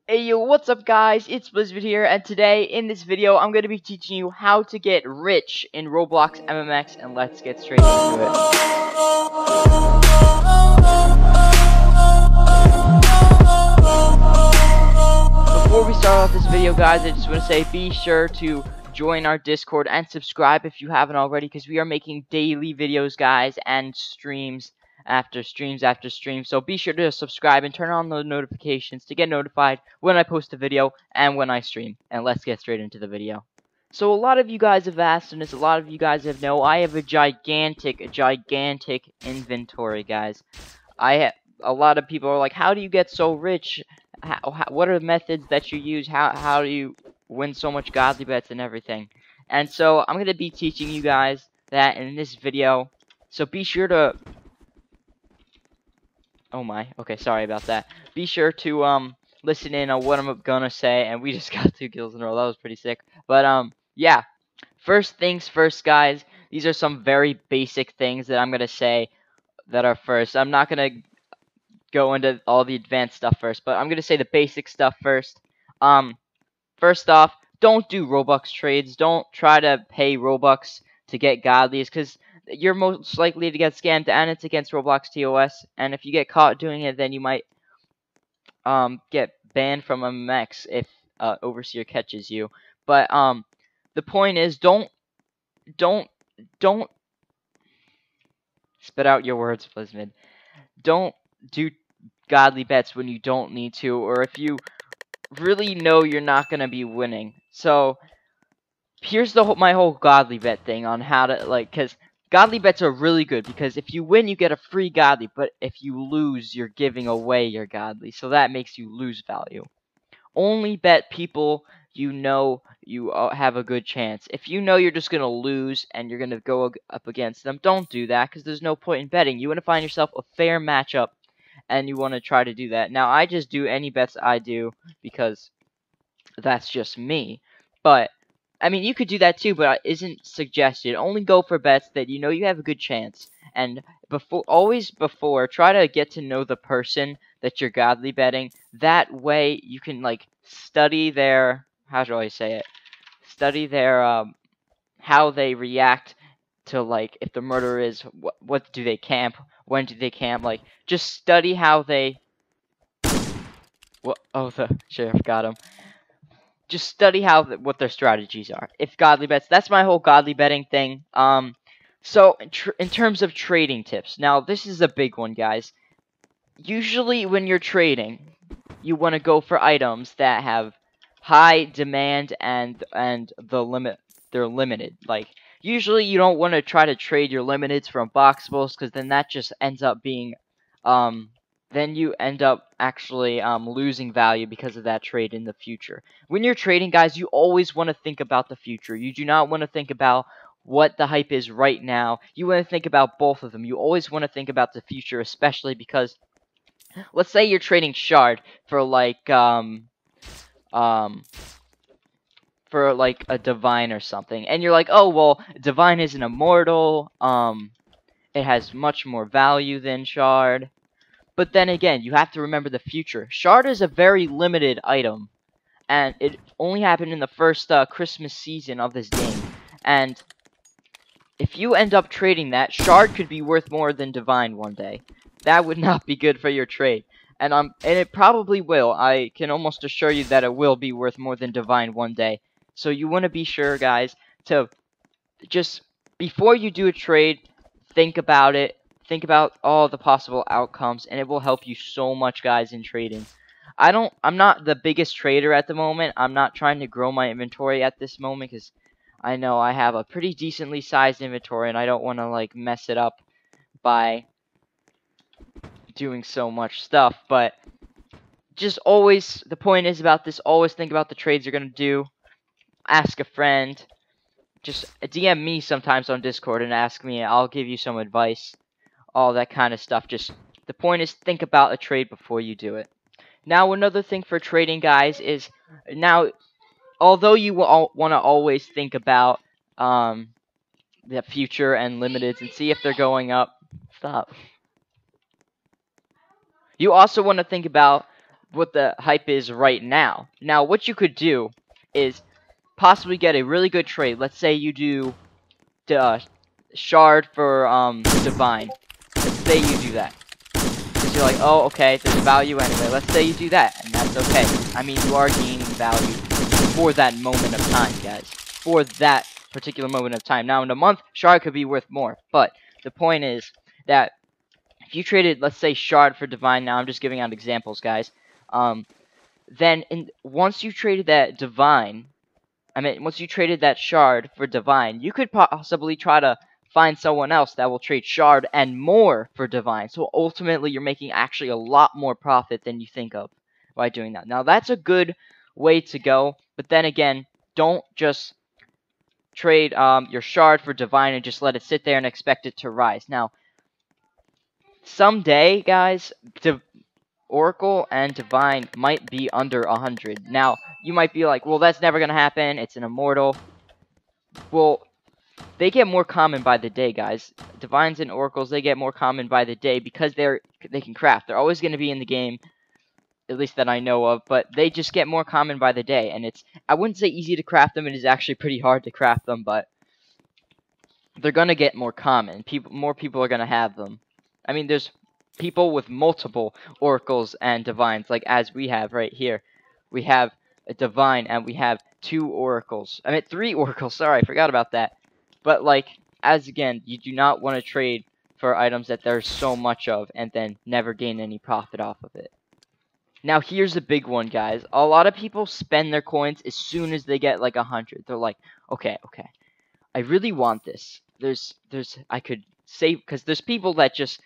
Hey yo, what's up guys, it's Blizmid here, and today, in this video, I'm going to be teaching you how to get rich in Roblox MMX, and let's get straight into it. Before we start off this video guys, I just want to say be sure to join our Discord and subscribe if you haven't already, because we are making daily videos guys, and streams after streams after streams. So be sure to subscribe and turn on the notifications to get notified when I post a video and when I stream. And let's get straight into the video. So a lot of you guys have asked, and as a lot of you guys have know, I have a gigantic inventory, guys. A lot of people are like, how do you get so rich? What are the methods that you use? How do you win so much godly bets and everything? And so I'm going to be teaching you guys that in this video. So be sure to... Oh my, okay, sorry about that. Be sure to listen in on what I'm gonna say, and we just got 2 kills in a row. That was pretty sick. But yeah. First things first, guys. These are some very basic things that I'm gonna say that are first. I'm not gonna go into all the advanced stuff first, but I'm gonna say the basic stuff first. First off, don't do Robux trades. Don't try to pay Robux to get godlies, because you're most likely to get scammed, and it's against Roblox TOS. And if you get caught doing it, then you might get banned from MMX if Overseer catches you. But the point is, don't spit out your words, Blizmid. Don't do godly bets when you don't need to, or if you really know you're not gonna be winning. So here's my whole godly bet thing on how to, because godly bets are really good, because if you win you get a free godly, but if you lose you're giving away your godly, so that makes you lose value. Only bet people you know you have a good chance. If you know you're just gonna lose and you're gonna go up against them, don't do that, because there's no point in betting. You want to find yourself a fair matchup, and you want to try to do that. Now I just do any bets I do because that's just me, but I mean, you could do that too, but it isn't suggested. Only go for bets that you know you have a good chance. And always before, try to get to know the person that you're godly betting. That way, you can, study their, how do I say it? Study their, how they react to, if the murder is, what do they camp? When do they camp? Just study how they... Oh, the sheriff got him. Just study what their strategies are. If godly bets, that's my whole godly betting thing. So in terms of trading tips, now this is a big one, guys. Usually when you're trading, you want to go for items that have high demand and they're limited. Usually you don't want to try to trade your limiteds from boxables, because then that just ends up being then you end up actually losing value because of that trade in the future. When you're trading, guys, you always want to think about the future. You do not want to think about what the hype is right now. You want to think about both of them. You always want to think about the future, especially because, let's say you're trading Shard for a Divine or something, and you're like, oh well, Divine isn't immortal. It has much more value than Shard. But then again, you have to remember the future. Shard is a very limited item, and it only happened in the first Christmas season of this game. And if you end up trading that, Shard could be worth more than Divine one day. That would not be good for your trade. And it probably will. I can almost assure you that it will be worth more than Divine one day. So you want to be sure, guys, to just, before you do a trade, think about it. Think about all the possible outcomes, and it will help you so much, guys, in trading. I'm not the biggest trader at the moment. I'm not trying to grow my inventory at this moment, because I know I have a pretty decently sized inventory, and I don't want to, mess it up by doing so much stuff. But just always, the point is about this, always think about the trades you're going to do. Ask a friend. Just DM me sometimes on Discord and ask me. I'll give you some advice. All that kind of stuff. Just the point is, think about a trade before you do it. Now, another thing for trading, guys, is now, although you will want to always think about the future and limiteds and see if they're going up. Stop. You also want to think about what the hype is right now. Now, what you could do is possibly get a really good trade. Let's say you do shard for divine. Let's say you do that. Because you're like, oh, okay, there's value anyway. Let's say you do that, and that's okay. I mean, you are gaining value for that moment of time, guys. For that particular moment of time. Now, in a month, shard could be worth more. But the point is that if you traded, let's say, shard for divine. Now, I'm just giving out examples, guys. Then, once you traded that divine, once you traded that shard for divine, you could possibly try to find someone else that will trade shard and more for divine. So ultimately, you're making actually a lot more profit than you think of by doing that. Now, that's a good way to go. But then again, don't just trade your shard for divine and just let it sit there and expect it to rise. Now, someday, guys, Oracle and Divine might be under 100. Now, you might be like, well, that's never going to happen. It's an immortal. Well, they get more common by the day, guys. Divines and Oracles, they get more common by the day because they can craft. They're always going to be in the game, at least that I know of, but they just get more common by the day. And I wouldn't say easy to craft them. It is actually pretty hard to craft them, but they're going to get more common. More people are going to have them. I mean, there's people with multiple oracles and divines, like as we have right here. We have a divine and we have 2 oracles. 3 oracles, sorry, I forgot about that. But like, as again, you do not want to trade for items that there's so much of and then never gain any profit off of it. Now here's a big one, guys. A lot of people spend their coins as soon as they get like 100. They're like, okay, I really want this. I could save, because there's people that just,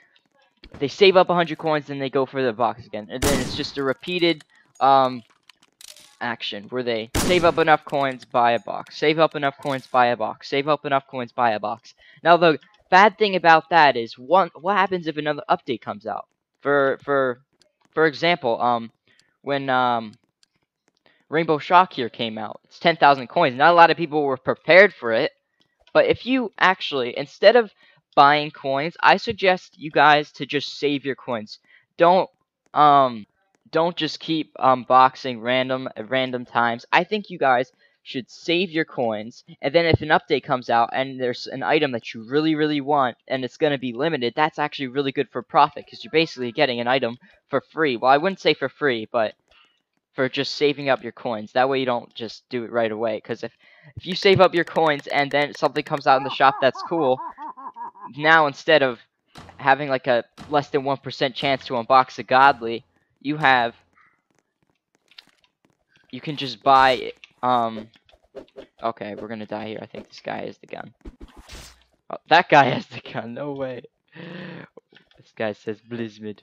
they save up 100 coins and they go for the box again. And then it's just a repeated action where they save up enough coins, buy a box. Save up enough coins, buy a box. Save up enough coins, buy a box. Now the bad thing about that is what happens if another update comes out? For example, when Rainbow Shock here came out, it's 10,000 coins. Not a lot of people were prepared for it. But if you actually, instead of buying coins, I suggest you guys to just save your coins. Don't just keep boxing at random times. I think you guys should save your coins, and then if an update comes out and there's an item that you really want and it's going to be limited, that's actually really good for profit because you're basically getting an item for free. Well, I wouldn't say for free, but for just saving up your coins. That way you don't just do it right away, because if you save up your coins and then something comes out in the shop that's cool, now instead of having like a less than 1% chance to unbox a godly, you can just buy okay, we're gonna die here. I think this guy has the gun. Oh, that guy has the gun, no way. This guy says Blizmid.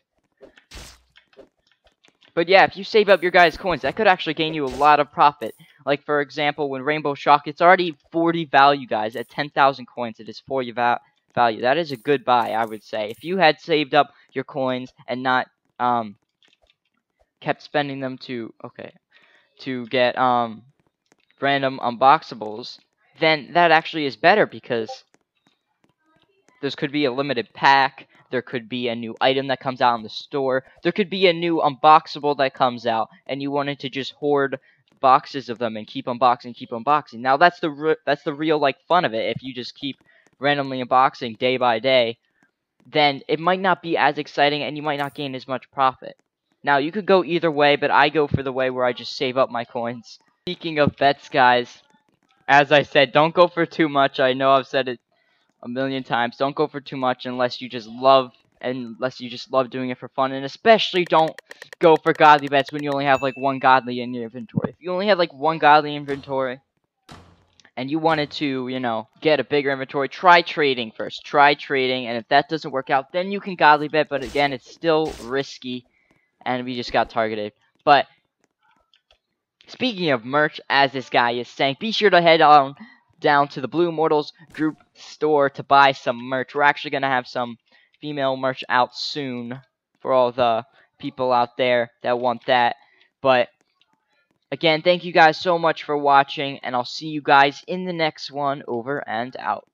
But yeah, if you save up your guys' coins, that could actually gain you a lot of profit. Like, for example, when Rainbow Shock, it's already 40 value, guys. At 10,000 coins, it is 40 value. That is a good buy, I would say. If you had saved up your coins and not kept spending them to get random unboxables, then that actually is better, because there could be a limited pack. There could be a new item that comes out in the store. There could be a new unboxable that comes out, and you wanted to just hoard boxes of them and keep unboxing. Now that's the real like fun of it. If you just keep randomly unboxing day by day, then it might not be as exciting and you might not gain as much profit. Now you could go either way, but I go for the way where I just save up my coins. Speaking of bets, guys, as I said, don't go for too much. I know I've said it a million times. Don't go for too much unless you just love doing it for fun, and especially don't go for godly bets when you only have like 1 godly in your inventory. If you only had like 1 godly inventory and you wanted to, get a bigger inventory, try trading first. Try trading, and if that doesn't work out, then you can godly bet, but again, it's still risky, and we just got targeted. But speaking of merch, as this guy is saying, be sure to head on down to the Blue Immortals group store to buy some merch. We're actually going to have some female merch out soon for all the people out there that want that. But again, thank you guys so much for watching, and I'll see you guys in the next one. Over and out.